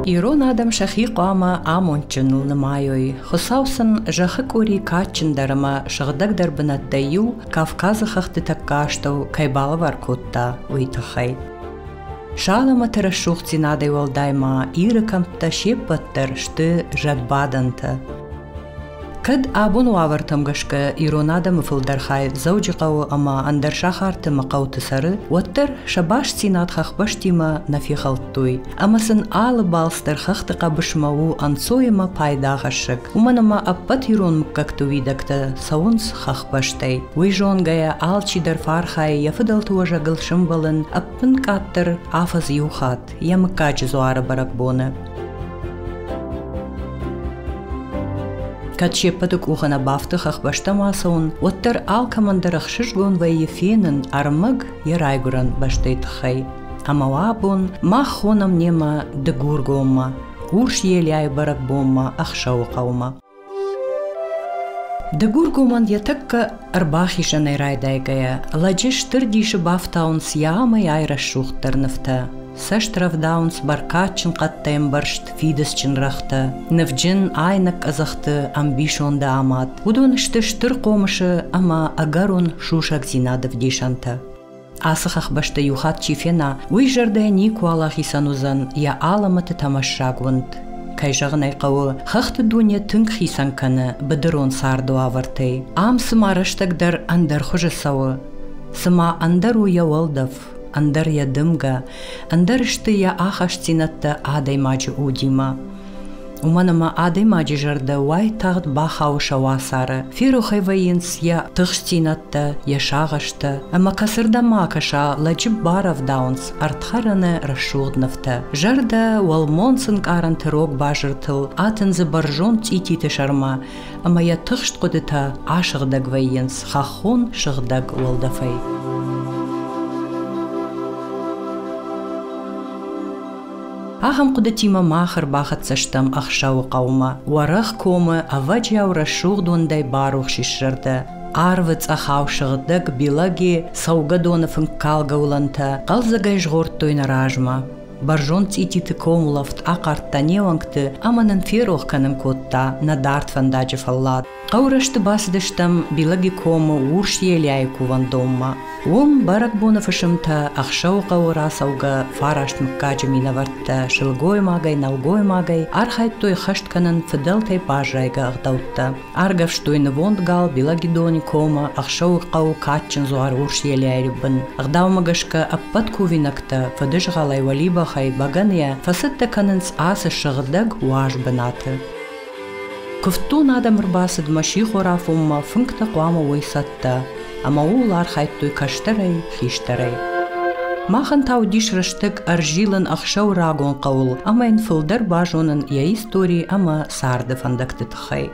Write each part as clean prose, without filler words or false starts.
Ирон адам шахи қама амончыныл нымайой. Хосаусын жахы кори качындарыма шағдаг дарбынаттайю Кавказы хақты таккаштау кайбалы var котта уйтахай. Шалама тарашух цinaday валдайма иры камта шеппаттар шты жадбаданта. Кад абун вавартам гашка иронада мыфылдархай заужиқау ама андаршахарты мақауты сары, уаттар шабаш цинат хахбаштима нафихалтуй. Амасын алы балстар хахты қабышмау ансойыма пайда хашык. Уманама аппат ирон муккакту видакта саунс хахбаштай. Уйжон гая алчидар фархай яфыдалту ажагыл шымбалын аппын каттыр афаз юхат, ямыккачы зуары баракбоны. Кад шеппадык ухана бафтых ахбаштамасаун, оттар ал командарах шишгон вай ефенын армыг ярайгуран баштайтхай. Амауабун мах хонам нема дегургома, урш еляй баракбома ахшау қаума. Дегургоман ятакка арбахишанай райдайгая, ладжиш тырдиші бафтаун сиямай айра шухтарныфта. Саштравдаунс баркатчин қаттайым баршт фидесчин рахта. Невджин айнак азахты амбишонда амат. Удонышты штыр қомышы ама агарун шушак зинадов дешанта. Асықақ башта юхат чифена уйжардай нику Аллахи санузан я аламаты тамашагвунд. Кайжағын айқауы хақты дуне түнг хисанканы бідірон сарду авартай. Ам сымарыштагдар андар хужысауы. Сыма андар уя уалдав. Андар я дымга, андар ішті я ахаш цинатта адай маджы удима. Уманама адай маджы жарды уай тағд бахау шауасары. Феру хайвайынс я тұғш цинатта, я шағашты. Ама касырда макаша ладжып барав даунс артхараны рашуғднавта. Жарды уалмонсын каран тырог бажыртыл, атынзы баржон цититі шарма. Ама я тұғшт қодыта ашығдаг вайынс, хахон шығдаг уалдафай. Ахам кудатима махар бахат саштам ахшау қаума. Уарах комы аваджау рашуғдундай барух шишырды. Арвыц ахау шығыдык билаги саугадоныфын калгауланта. Қалзагай жғорттойна ражма. Баржон цититы комулафт ақартта невангты аманын ферохканын котта надарт фандаджы фаллад. Қаурашты басыдыштам билаги кому урш еляй кувандомма. Ом баракбонов ышымта ахшау қауыра сауга фарашт мыккаджы минавартта шылгой магай, налгой магай архайт-той хаштканын фыдалтай пажайга ағдаутта. Аргавштойны вондгал билаги дони кома ахшау қау катчын зуар урш еляй риббын. Ағдаумагашка аппат кувинакта фыдыжғалай валиба хай багания фасытта канынс асы шығыдаг уаж бынаты. Күфтун адам рбасыд маши хорафумма фынкта қуама ойсатта, ама улар хайттуй каштарай, хиштарай. Махан тау дишрыштык аржилын ахшау рагон қаул, ама инфылдар бажонын я истории ама сарды фандактытхай.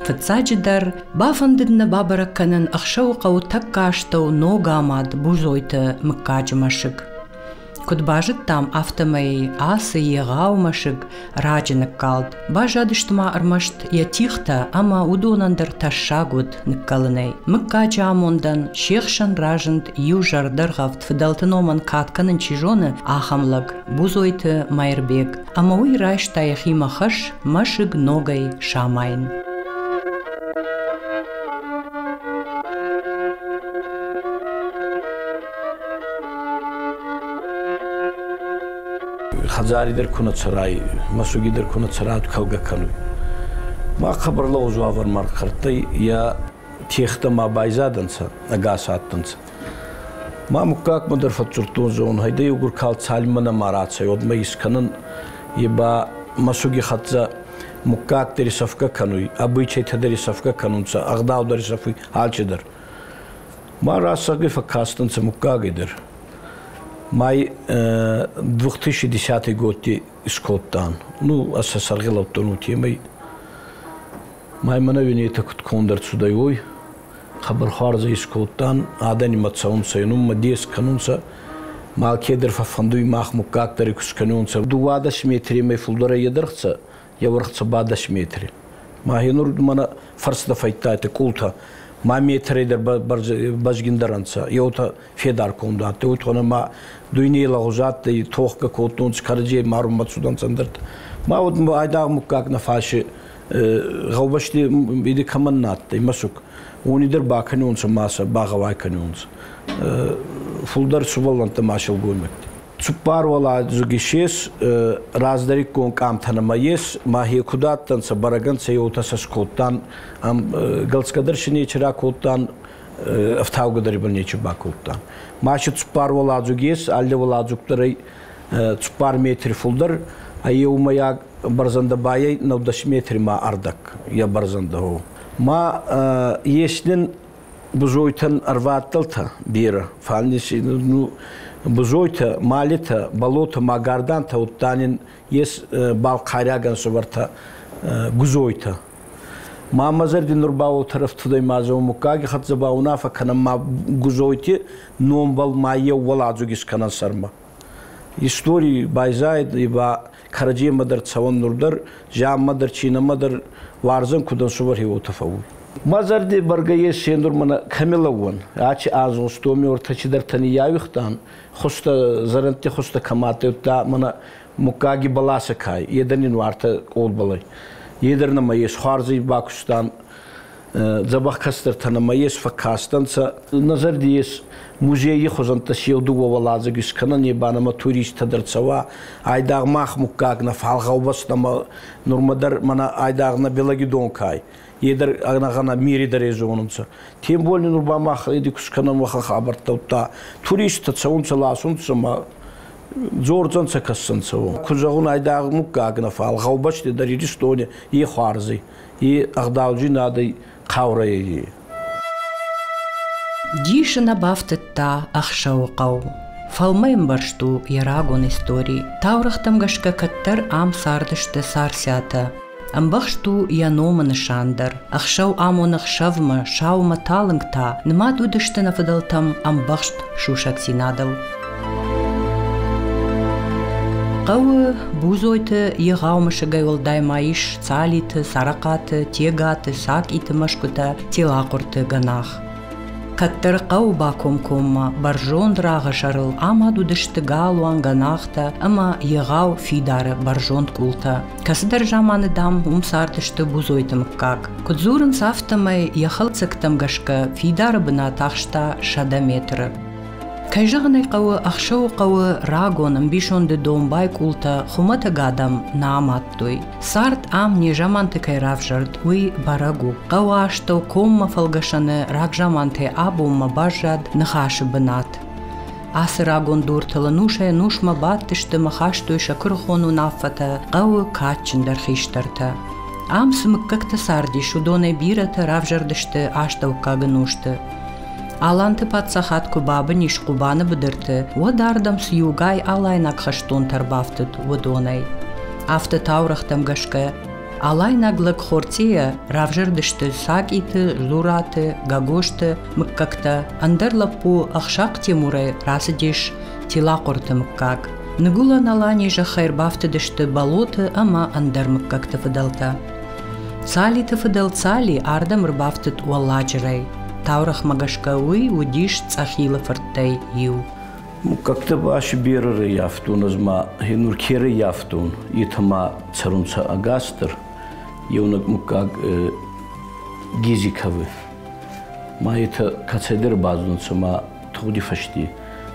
Фыцаджидар бафандыдны бабаракканын ахшау қау таккаштау нога амад бузойты мыккаджы машык. Кудбажыт там автомай асы егау машык раджынык калд. Бажадыштыма армашт я тихта, ама удонандар ташагуд ныккалынай. Мыккачы амондан шехшан ражынд южардаргавт фыдалтыноман катканын чижоны ахамлаг, бузойты майырбек. Ама уй райштаяхи махаш машык ногай шамайн. Хазаридер куна царай, масугидер куна царат калга кануй. Ма хабарлау зуавар маркартай я техта ма байзаданца, агасаттанца. Ма мукак мадыр фатчуртун зон хайда югур кал цалимана маратса йодма исканын еба масуги хатза мукак дерисавка кануй, обычай тадерисавка канунца, агдау дерисавы алчидер. Ма расаги факастанца мукагидер. Май 2010 год скоттан. Ну, асасаргил автонути май. Май мана винета кут кондер цудайой. Хабар харза скоттан адани матсаун сайнум мадис канунса. Мал кедер фафандуй мах мукактери кусканунса. 20 метри май фулдара ядырхца, я вархца 20 метри. Махинур мана фарсда файтайте култа. ма метрейдер бажгиндаранца йота федар комдат утона ма дуйнела гузат и тохка котун скарже марумат судан цандерт ма вот айда мукак на фаши гавбашти биди каманнат масук унидер баканунс маса багавай канунс фулдар суваланта машал гоймет цупарвала зугишес раздарик кон камтана маес махи кудаттанса бараганса йотаса скоттан ам галскадаршини чира коттан автаугадарибал нечи бакоттан маши цупарвала зугес аллевала зуктарай цупар метр фулдар айеумая барзанда бай 90 метр ма ардак я барзанда ho ма еснен бузойтан арватталта бира фалниси ну бузойта малита болото магарданта уттанин ес бал қайраган собарта гузойта мамазардин нурбау тарафтудай мазау мукаги хатзабаунафа кана ма гузойти номбал майя валадзугис канан сарма истории байзайд иба караджи мадар цаван нурдар жам мадар чина мадар варзан кудан собар хиотафау мазарди баргае сендур мана камелаван ачи азостоми ортачидар тани явихтан хуста заранти хуста камате та мана мукаги баласакай еданин варта олбалай едерна маес харзи бакустан забахкастер тана маес факастанца назардиес музеи хозанта шиуду валаза гискана не банама турист дарцава айдагмах мукагна фалгаубастама нурмадар мана айдагна белагидонкай едер агнагана мири дарезонунца тем более нурбамах иди кускана маха хабартаута турист цаунца ласунца ма зорцанца кассанца кузагун айдаг мукагна фалгаубаште дариристоне и харзи и агдалжи надai қаурайы. Дишина бафтетта ахшауқау. Фалмайм баршту ярагон истории. Таурахтам гашка каттар ам сардышты сарсята. Амбахшту яноманы шандар. Ахшау амонах шавма шаума талынгта. Нма дудышты нафадалтам амбахшт шушак синадал. Қауы бузойты еғаумышы гайолдай майыш, цалиты, сарақаты, тегаты, сак иті машкута, тела құрты ганах. Каттыр қау баком-комма, баржон драғы шарыл, ама дудышты галуан ганахта, ама еғау фидары баржон култа. Касыдар жаманы дам умсартышты бузойты мыққақ. Кудзурын сафтамай яхал цықтам гашка фидары бына тақшта шада метрі. Кайжағынай қауы ақшау қауы рагоным бишонды домбай култа хумата гадам нааматтой. Сарт ам не жаманты кайрав жард уй барагу. Қауы аштау комма фалгашаны раг жаманты абумма бажад нахашы бынат. Асы рагон дуртылы нушая нушма баттышты махаштой шакырхону нафата қауы катчындар хиштарта. Ам сымыккакта сарди шудоне бирата рав жардышты аштау кагынушты. Аланты патсахат кубабы ниш кубаны быдырты, вадардам сюгай алайнак хаштон тарбафтыт водонай. Авты таурахтам гашка, алайнаглык хортия равжырдышты сак иты, жураты, гагошты, мыккакта, андарлапу ахшак темурай расыдеш тела корты мыккак. Нагула налани жахайр бафтыдышты болоты, ама андар мыккакты фыдалта. Цали-ты фыдал цали, ардам рбафтыт уалладжырай. Таурах магашка уй удиш цахила фартей ю. Как-то ваши береры яфтун, азма хинуркеры яфтун, итама царунца агастер, юнак мукак гизиковы. Ма это кацедер базунца, ма туди фашти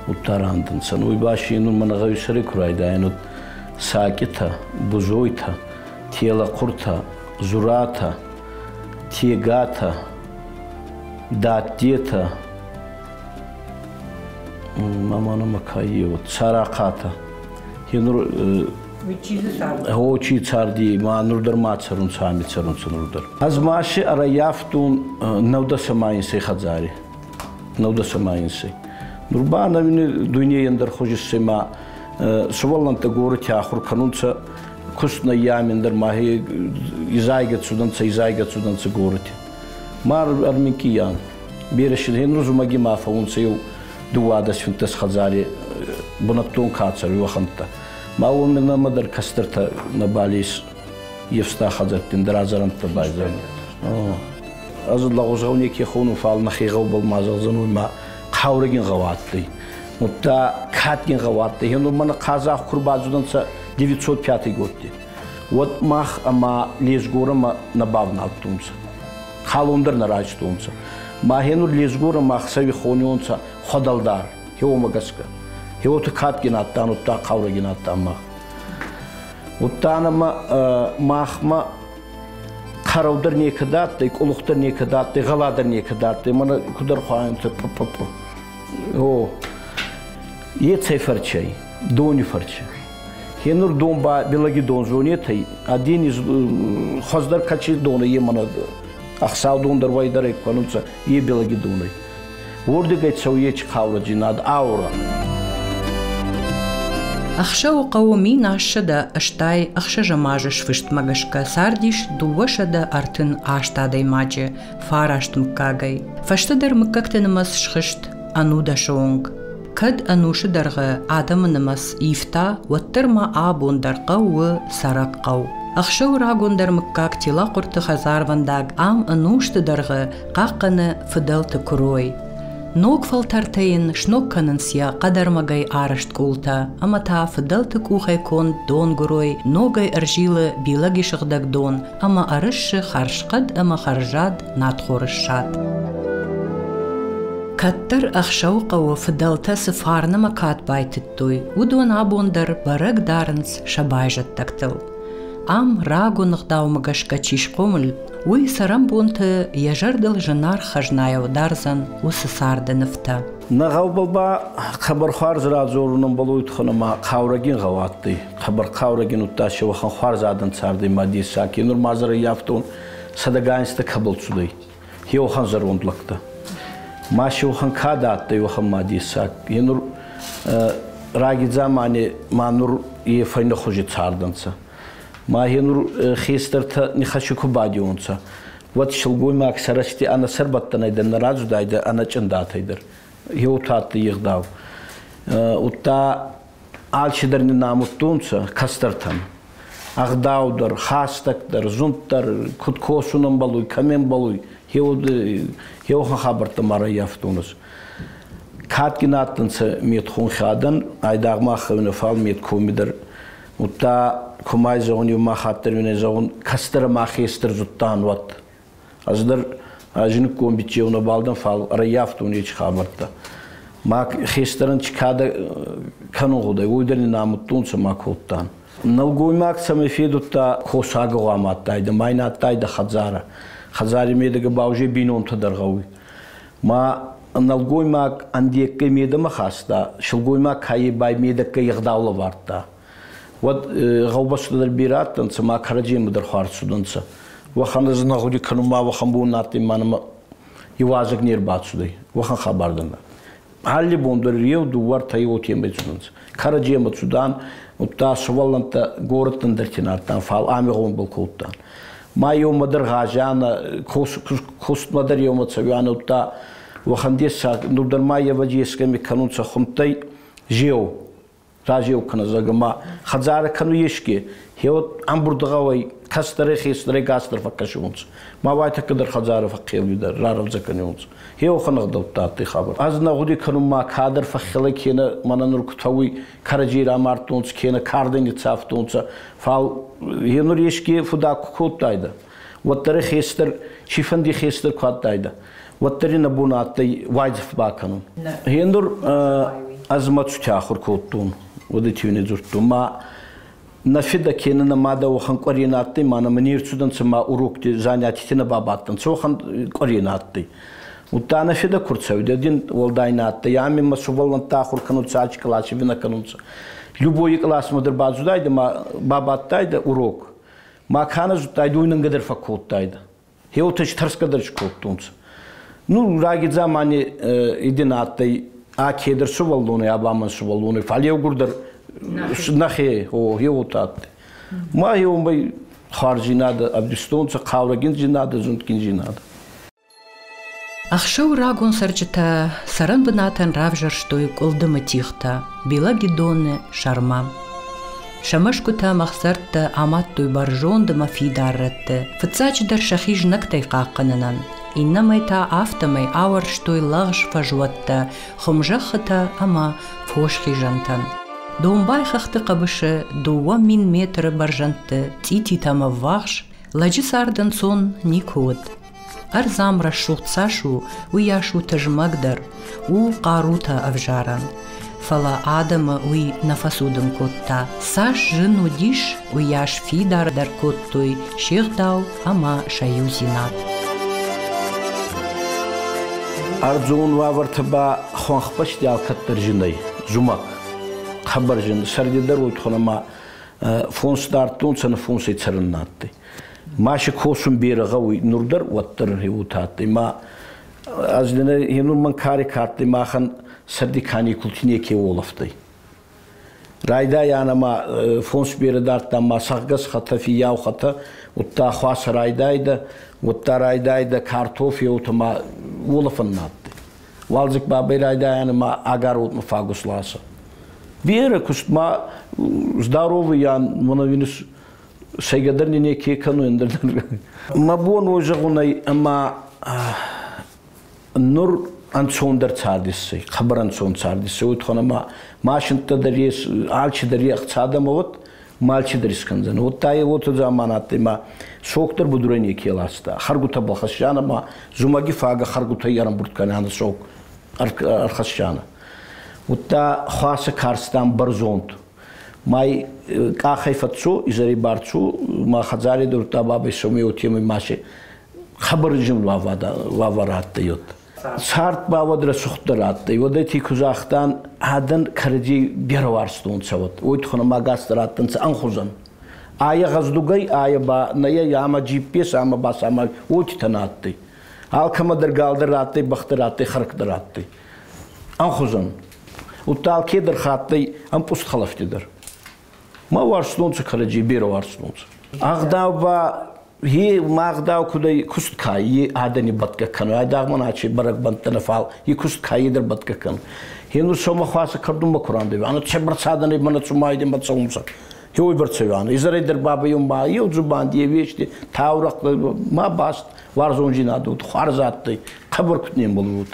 уттарандынца. Ну и ваши инур манагависары курайдайнут сакита, бузойта, тела курта, зурата, тегата, датета, мамана макайо, цараката. Хинур очи царди, ма нурдар ма царун сами царун нурдар. Азмаши араяфтун навда самайинсей хадзари. Навда самайинсей. Нурбана вини дуйне яндар хожиссей ма суваланта горы тяхур канунца кустна яминдар махи изайгат суданца горыти. Мар армикиян. Берешил хенру зумаги мафа унцею дуадас финтас хазари бунаттун кацар юаханта. Ма умена мадар кастырта на балис евста хазартин дразаранта байзан. azıllağızğavun eki xonu fal naxiğav bolmazığızın ma qavragin qavattı. Mutta katgin qavattı. Hendur mana Qazaq kurbazıdansa 905 годти. Вот мах ама лезгора ма набавна тумса. Халундер нараж тумса. Махенур лезгора мах сави хонионса ходалдар. Хеомагаска. Хеоту катгин аттан утта qavragin аттан мах. Уттанама махма қараудар не кадатты, улуқтар не кадатты, ғаладар не кадатты. Мана кудар хуайынты пу-пу-пу. О, цей фарчай, дони фарчай. Хенур дон ба белаги дон зонетай, один из хоздар качи дона мана ахсау дондар вайдар эквануца белаги доной. Орды гайцау еч қавраджи над аура. Ахшау қауми нашыда аштай ахша жамажыш фышт магашка сардиш дувашада артын аштадай мачы фараштым кагай. Фаштадар мыккактынымас шхышт ануда шоонг. Кад анушыдарғы адамынымас ифта ваттырма абондар қауы сарак қау. Ахшау рагондар мыккак тила құрты хазарвандаг ам ануштыдарғы қаққаны фыдалты күрой. Ног фалтартайын шнокканынсия қадармагай арышт култа, амата фыдалты кухай кон дон гурой, ногай аржилы билаги шыгдаг дон, ама арышшы харшқад, ама харжад надхорышшад. Каттар ахшау қауы фыдалта сыфарнама кат байтыттуй, удуан абондар барак дарынс шабайжат тактыл. Ам рагонық даумагашка чишқомыл, уй сарам бонты яжардыл жынар хажнаяу дарзан усы сарды ныфта. Нағау балба қабар харзыра зорунын болуй тұхыныма қаврагин ғаватты. Қабар қаврагин ұтташы вахан харзадын царды мадиса. Кенур мазыры яфтун садаганисты қабыл цудай. Хе охан зарундылықты. Маши охан кадатты вахан мадиса. Кенур рагид замани манур ефайны хужи цардынса. Махенур хистарта не хочу кубадионца. Вот шелгой мак сарасти ана сарбаттанайда наразу дайда ана чандатайдер. Еутатты егдав. Утта алчидар не намуттунца кастартан. Агдаудар, хастактар, зунттар, куткосунан балуй, камен балуй. Еухан хабарта мара яфтунас. Каткинаттанца мет хун хадан, айдагмахавны фал мет комидер. Утта Кумай зони махаттер мене зон кастера махестер зуттан вот. Аздар ажин комбиче уна балдан фал раяфту не чхабарта. Мак хестеран чкада канугуда уйдерни намуттунса макоттан. Налгой мак саме федутта хосага аматтайда майнаттайда хазара. Хазари медеге бауже бинон тадаргауи. Ма налгой мак андекке медема хаста, шилгой мак хай бай медекке ягдавла варта. Вот غوبشتر بيراتن سما خرجين مدر خارسودنسا وخان زناغودي كنما وخان بوناتي مانما يوازق نير باتسودي وخان خبردن حالي بوندر ريو دوار تايو تيمبيزودنس خرجين متسودان وتا سوالنتا غورتن درتينارتان فال اميغون بالكوتان ما يوم مدر غاجانا كوست مدر يوم متسويان وتا وخان ديسا نودر ما يواجيسكا ميكانونسا خمتاي جيو راجيو كنا زعما خزارة كانوا يشكي هيو أمبردغاوي كاستري خيستري كاستر فكشونس ما وايت كدر خزارة فقيل يدر رارل زكنيونس هيو خنا غدوتاتي خبر أزنا غودي كانوا ما كادر فخلي كينا مانا نركتوي كارجيرا مارتونس كينا كاردن يتصافتونس فال هيو يشكي فدا كوت تايدا وتري خيستر شيفندي خيستر كوت تايدا وتري نبوناتي واجف باكانون هيندر أزمة تشاخر كوتون وديتوني زرتو ما نفيدا كينا نمادا وخان قريناتي ما نمنير سودان سما أوروكتي زانياتي نباباتن سو خان قريناتي وتا نفيدا كورتسوي دين والدايناتي يامي ما سوالن تاخر كانوا تساج كلاشي بنا كانوا любой класс модер базудайда ма бабаттайда урок ма кана зутайда уйнангадер факоттайда хеотеш тарскадер шкоттунс ну раги замани идинаттай а кедер сувалдуны абаман сувалдуны фалеу гурдер нахе о хеотат ма хеомбай харжинада абдистонца қаврагин жинада зунткин жинада Ахшау рагон сарчата саран бынатан равжарштой колдымы тихта, била гидоны шарма. Шамашкута махсарта аматтой баржонды мафидарратты, фыцачдар шахиж нактай қаққанынан. إنما تا آفتمي آور شتوي لغش فجوتا خمجختا أما فوشخي جنتن دوم باي خخت قبش 2000 متر برجنت تيتي تاما واغش لاجي ساردن صون نيكود أرزام رشوت ساشو وياشو تجمقدر وقاروتا أفجاران فلا آدم وي نفسودن كوتا ساش جنو ديش وياش فيدار در كوتوي شيخ داو أما شايوزينات أرزون وابرتبا خوانخبش ديال كتر جني زمك خبر جن سردي دروت خنما فونس دارتون سن فونس يتسرناتي ماشي كوسم بيرغوي نوردر وتر هيوتاتي ما أزلنا هنو من كاري كاتي ما خن سردي كاني كلتني كي ولفتي رايدا يعني ما فونس بيردارتا ما سغس خطا في ياو خطا وتا خواس رايدايدا وتا رايدايدا كارتوفي وتما ولفناتي والزك بابي رايدا يعني ما اغاروت مفاغوس لاسا بيرا كست ما здоровый ян моновинус сайгадарни неки кану эндердер ما بون وجغوني اما نور انصوندر цардисы خبر انصون цардисы وتخنا ما ماشن تدريس алчи дари اقتصادم вот малчи дарисканзан вот тай вот заманатты ما соктор будурени келаста харгута балхашана ма зумаги фага харгута ярам бурткана сок архашана вот та хваса карстам барзонт май кахайфатсу изари барцу ма хазари дурта бабе сомиотеми маше خبر جمله وافرات يوت صارت باودر سخترات يودتي كوزاختان هادن كرجي بيروارستون سوت ويدخل ما غاستراتن انخوزن آية غزدوغي آية با نيا ياما جي بي اس اما باس اما وتناتي هالكما درغالدراتي بختراتي خرقدراتي انخوزن وتال كيدر خاتي ام بوست خلفتدر ما وارستون كرجي بيروارستون اغداوا هي ماغداو كودي كوست كاي ادني باتكا كانو اداغ مناچي برق بنتنا فال هي كوست كاي در باتكا كان هينو سوما خاص كردم بقران دي انا تشبر صادني من تسمايدي متصومسا هو برتسوان ازري در بابا يوم با يو زبان دي ويشتي تاورق ما باست وارزون جينادو خارزاتي خبر كتنيم بولود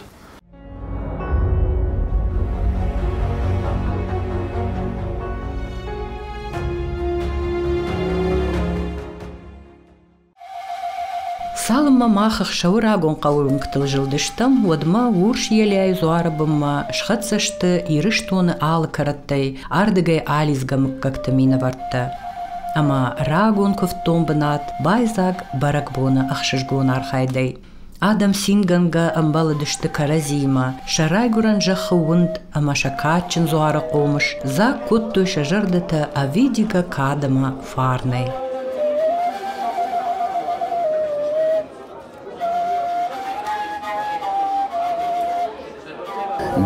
Салма махах шаурагон қауырын кітілжілдіштім, одма урш елей зуарыбымма шхатсашты ирыштуны алы караттай, ардыгай ализгамык кактамина вартта. Ама рагон көфтон бынат, байзаг баракбоны ақшышгон архайдай. Адам синганга амбалы дышты каразима, шарай гуран жахы унд, ама шакачын зуары қомыш, за көтті шажырдыты авидига кадама фарнай.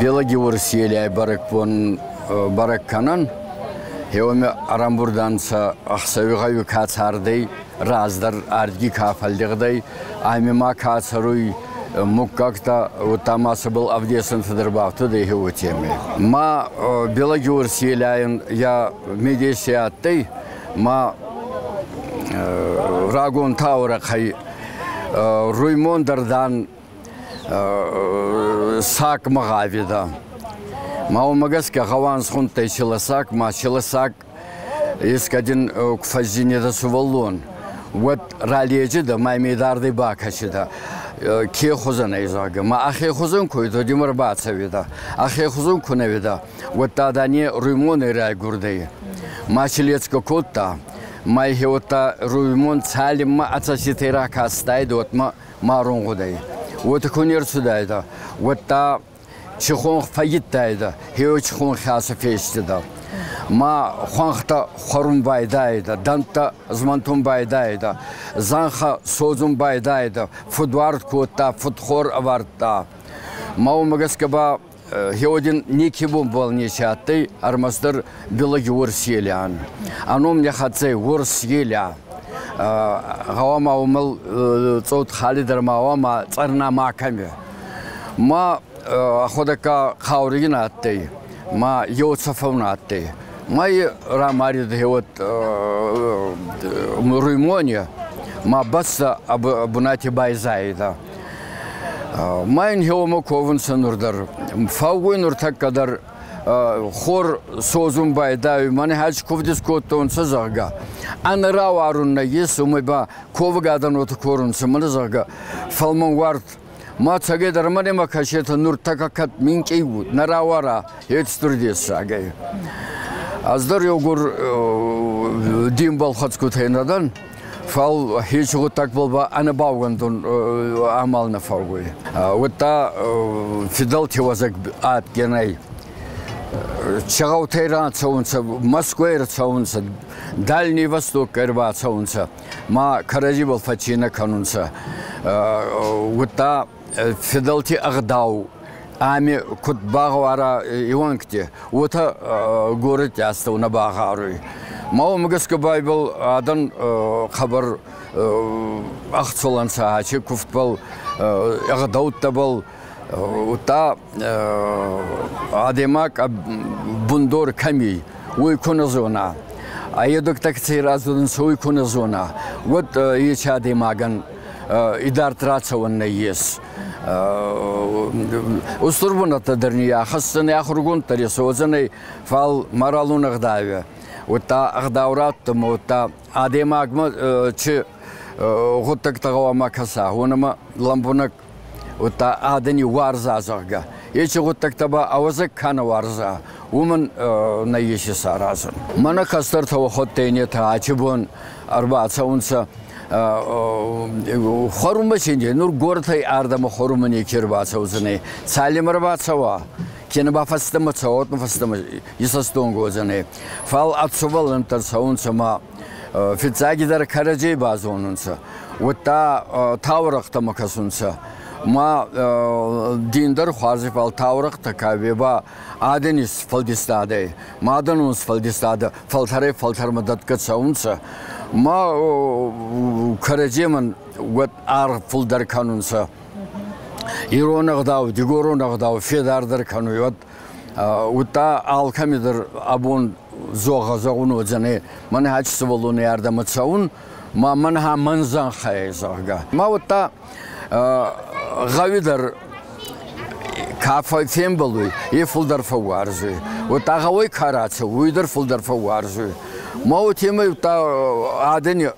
Белаги урсиелей барак канан, хеоме арамбурданса ахсавигаю кацардей, раздар ардги кафалдигдай, аймима кацаруй муккакта утамасы был авдесан федербавты да хеотеме. Ма белаги урсиелейн я медесиаттай, ма рагон тауракай руймондардан сак магавида. Мау магаска хаван схунтай силасак, ма силасак искадин кфазине да суваллон. Вот ралиеджи да маймидарды бакашида. Ке хузан айзага. Ма ахе хузан койду димар бацавида. Ахе хузан кунавида. Вот тадане руймон ирай гурдей. Ма шилецка котта. Май хеота руймон цалим ма ацаситера кастайду вот ма марунгудей. Вот кунер сюда, вот та чихон фаитайда, хео чихон хаса фестида. Ма ханхта хорум байдайда, данта змантум байдайда, занха созум байдайда, фудвард кота, фудхор аварта. Мау магаскаба хеодин никибум был нечатый, армастер белаги урселян. Ану мне хацей урселя. غواما ومل صوت خالد رماوما صرنا معكمه ما خودك خاوريناتي ما يوصفوناتي ما راماري دهوت رويمونيا ما بس ابوناتي بايزايدا Майн хеомо ковунса нурдар. Фаугуй нуртак кадар хор созум байдаю мане хач ковдис коттон сазага. Анра варунна ес умеба ковгадан от корунса маназага. Фалмон вард ма цагедар мане макашета нуртакакат минкейу наравара ецтурдесага. Аздар йогур димбал хацкутейнадан фал хич гутак болба ана баугандон амална фаугуй. Вот та Фидел Тивазак ат генай. Чагау Тейран цаунца, Москва цаунца, Дальний Восток Карба цаунца, ма Караджибал Фачина канунца. Вот та Фидел Ти Агдау, ами Кутбагвара Иванкте, вот город ястау на Багаруй. Мау Магаска Байбл адан хабар ахцоланца, ачи куфтбал Агдаутабал. Ута адемак бундор ками уйкуна зона. А едок так цейразун уйкуна зона. Вот ич адемаган идар трацаванна ес. Устурбуната дерния хасны ахругун тарисозаны фал маралун агдаве. Ута агдаураттым ута адемагма чи гутак тагава макаса. Онама ламбунак ута адени варза зага. Ечи гутак таба авазак кана варза. Уман на еши саразан. Мана кастар тава хоттейне та ачибон арба цаунса хорумба чинде нур гортай ардама хорумани кирба цаузане. Салим арба цава. Кенба фастама цаот на фастама исастонго зане. Фал атсувал антар цаунса ма фицагидар караджей базонунса. Ута таврахта макасунса. ما دیندار خارجی فال تاورق تکاوی با آدنیس فلدیستاده مادنونس فلدیستاده فلتر مدت کتساونسا ما کرجی من وقت فل در کانونسا ایران اقداو دیگران اقداو فیدار در کانوی وقتا آلکمی در آبون زوغون وزنه من هاچ سوالونه اردمت ساون ما من ها منزان خیزاگا ما وقتا غويدر كافي فيمبلوي يفلدر فوارزوي وتاغوي كاراتسو ويدر فلدر فوارزوي ما هو تيمي تا عادني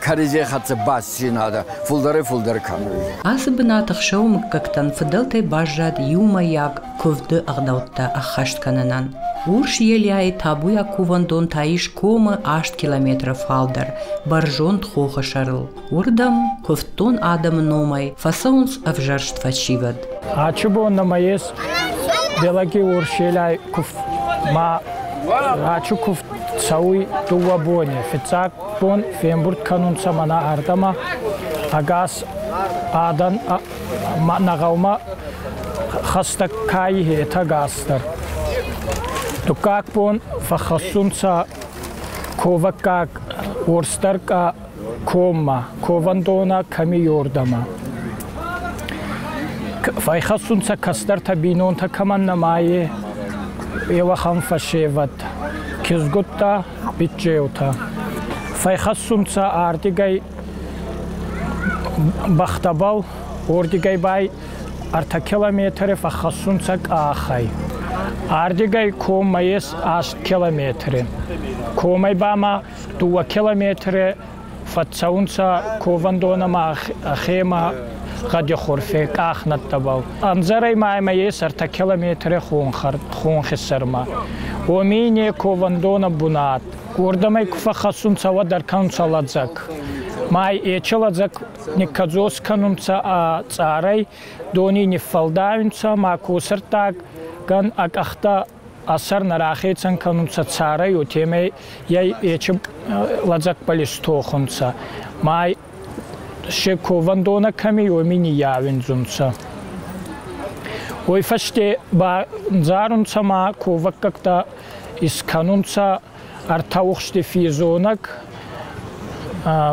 كاريجي خاتس باسين هذا فلدر كانوي أسبنا تخشوا مككتن فضلتي باجاد يوما ياك كفد أغدوتا أخشت كننان Урш еляй табуя кувандон таиш кома 8 километров фалдер, баржон тхоха шарыл. Урдам ковтон адам номай, фасаунс авжарштва чивад. Ачубон на маес, белаги урш еляй кув ма ачу кув цауи туабоне, фицак бон фембурт канун самана ардама, агас адан нагаума хаста кай хета гастер. Tukak pun fakhasunsa kovakak orstarka koma kovandona kami yordama. Fakhasunsa kastar tabinon ta kaman namaye ewa kham fashevat kizgutta bitjeuta. Fakhasunsa artigay bakhtabal ordigay bay arta kilometre fakhasunsa akhay. Ардигай комаес 8 километры. Комай бама 2 километры фатсаунса ковандона ахема гади хорфек ахнат табал. Анзарай маемаес 8 километры хон хисарма. Омине ковандона бунат. Гордамай фахасунса вадар канцаладзак. Май ечаладзак никадзос канунца царай дони нефалдаунца макусартак Gan akta asar narахецан канунца царай утемей яй ечим ладзак палистохунца май шековандона ками омини явинзунца ой фаште ба зарунца ма коваккта из канунца артаухште физонак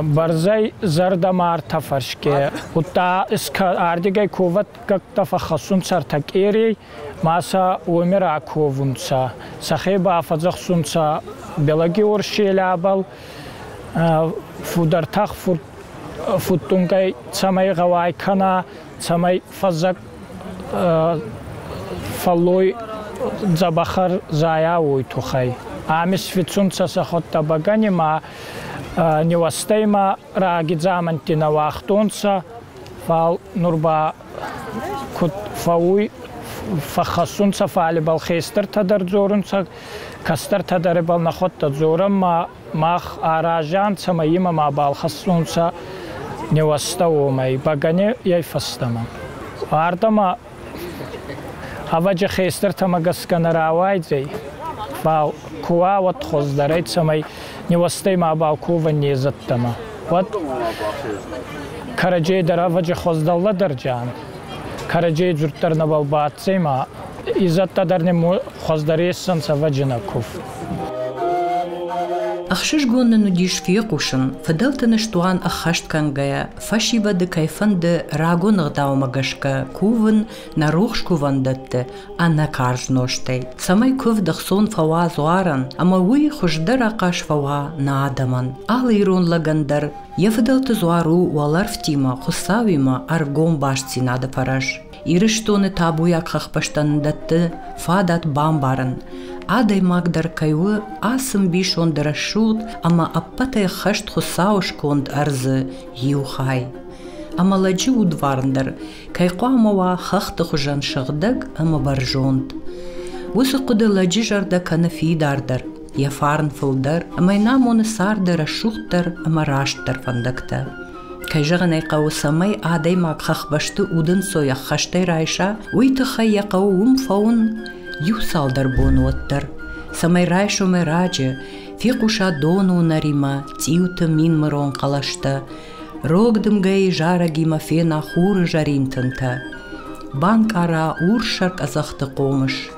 барзай зардамар тафаршке ута иска ардигай коват какта фахасунца артакери Маса умера ковунца, сахеба афазахсунца, белаги оршелябал, фудартах футунгай цамай гавай кана, цамай фазак фаллой забахар зая уйтухай. Амис фицунца сахотта багани ма невастейма рагидзамантина вахтунца фал нурба кут фауй фахасунца фали балхестер тадар зорунца кастер тадар бал нахотта зорам ма мах аражан цамаима ма балхасунца невастаумай багани яй фастама. Ардама аваджа хестер тамагасканаравайдзей фал куа вот хоздарайт самай невастейма абалкува незаттама. Вот караджей дараваджа хоздалла дарджан. Караджей зуртарна балбатсейма изатта дарне хоздарейсан саваджина куф. أخشش قونا نديش في قوشن فدلتنا شتوان أخشت كانجايا فاشي بد كيفن د راغون غداو مغشكا كوفن نروخش كوفن دت أنا كارج نوشتي سماي كوف دخصون فوا زوارن أما وي خوش درقاش فوا نادمن أغليرون لغندر يفدلت زوارو والارفتيما خصاويما أرغون باشتي نادا فراش إيرشتون تابويا خخبشتن دت فادات بامبارن Адай магдar кайвы асым биш он дарашут, ама аппатай хашт хусауш конд арзы юхай. Ама ладжи удварндар, кайқо амава хахты хужан шагдаг ама баржонд. Усы куды ладжи жарда канафи дардар, яфарн фылдар, ама инам оны сарда рашухтар ама раштар фандакта. Кайжаган айқау самай адай маг хахбашты удын соя хаштай райша, уйтыхай яқау фаун, Юсалдар бонуаттар, самай райшоме раджа, фиқуша дону нарима, тиута мин мырон қалашта, рогдым гай жарагима фена хуры жаринтанта. Банк ара уршарк азақты қомыш.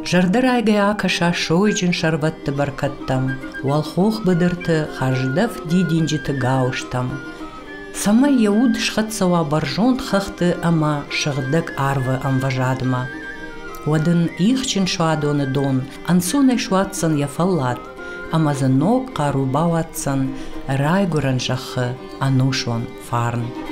Жардар айгай акаша шойджин шарватты баркаттам, валхох быдырты хаждав дидинжиты гауштам. Самай яуд шхатсава баржонт хахты ама шагдак арвы амважадма. Wadın ihçin şuadonu don, ansone şuatsan yafallat, ama zanok karu bawatsan, rayguran jahı anuşon farn.